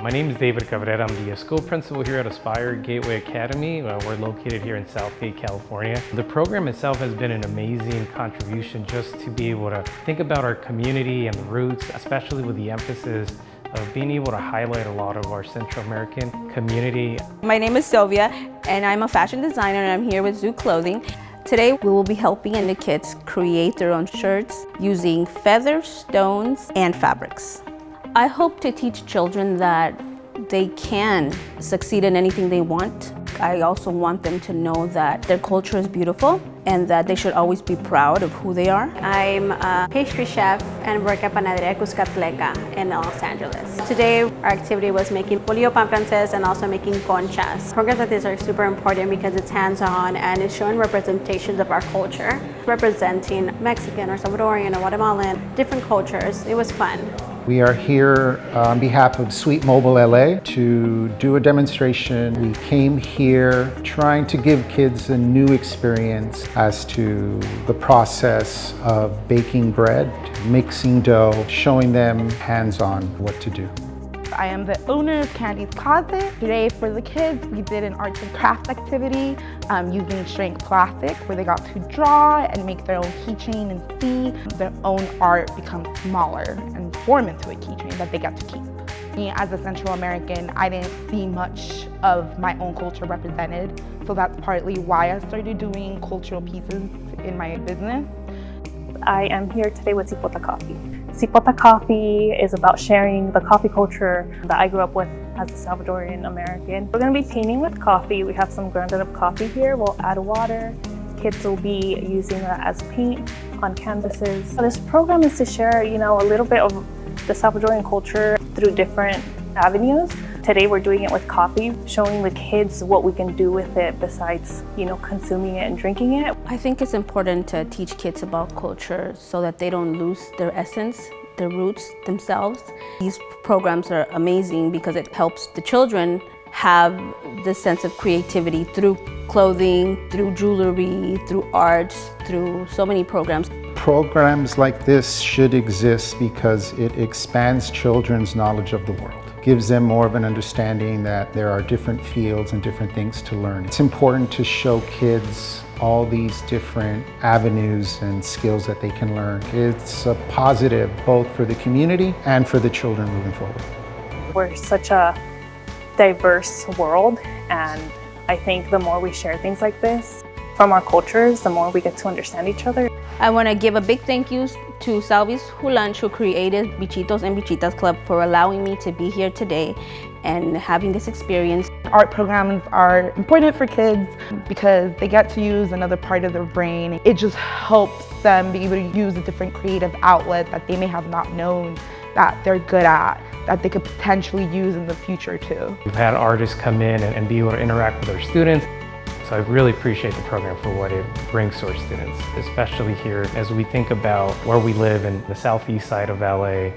My name is David Cabrera. I'm the school principal here at Aspire Gateway Academy. We're located here in Southgate, California. The program itself has been an amazing contribution just to be able to think about our community and the roots, especially with the emphasis of being able to highlight a lot of our Central American community. My name is Sylvia, and I'm a fashion designer, and I'm here with Zoo Clothing. Today, we will be helping the kids create their own shirts using feathers, stones, and fabrics. I hope to teach children that they can succeed in anything they want. I also want them to know that their culture is beautiful and that they should always be proud of who they are. I'm a pastry chef and work at Panaderia Cuscatleca in Los Angeles. Today, our activity was making bolillo pan francés and also making conchas. Programs like this are super important because it's hands-on and it's showing representations of our culture, representing Mexican or Salvadorian or Guatemalan, different cultures. It was fun. We are here on behalf of Sweet Mobile LA to do a demonstration. We came here trying to give kids a new experience as to the process of baking bread, mixing dough, showing them hands-on what to do. I am the owner of Candy's Closet. Today for the kids, we did an arts and crafts activity using shrink plastic where they got to draw and make their own keychain and see their own art become smaller and form into a keychain that they get to keep. Me as a Central American, I didn't see much of my own culture represented, so that's partly why I started doing cultural pieces in my business. I am here today with Cipota Coffee. Cipota Coffee is about sharing the coffee culture that I grew up with as a Salvadoran American. We're going to be painting with coffee. We have some grounded up coffee here. We'll add water. Kids will be using that as paint on canvases. This program is to share, a little bit of the Salvadoran culture through different avenues. Today we're doing it with coffee, showing the kids what we can do with it besides, consuming it and drinking it. I think it's important to teach kids about culture so that they don't lose their essence, their roots themselves. These programs are amazing because it helps the children have this sense of creativity through clothing, through jewelry, through arts, through so many programs. Programs like this should exist because it expands children's knowledge of the world. Gives them more of an understanding that there are different fields and different things to learn. It's important to show kids all these different avenues and skills that they can learn. It's a positive both for the community and for the children moving forward. We're such a diverse world, and I think the more we share things like this from our cultures, the more we get to understand each other. I want to give a big thank you to Salvies who created Bichitos and Bichitas Club for allowing me to be here today and having this experience. Art programs are important for kids because they get to use another part of their brain. It just helps them be able to use a different creative outlet that they may have not known that they're good at, that they could potentially use in the future too. We've had artists come in and be able to interact with our students. So I really appreciate the program for what it brings to our students, especially here as we think about where we live in the southeast side of LA.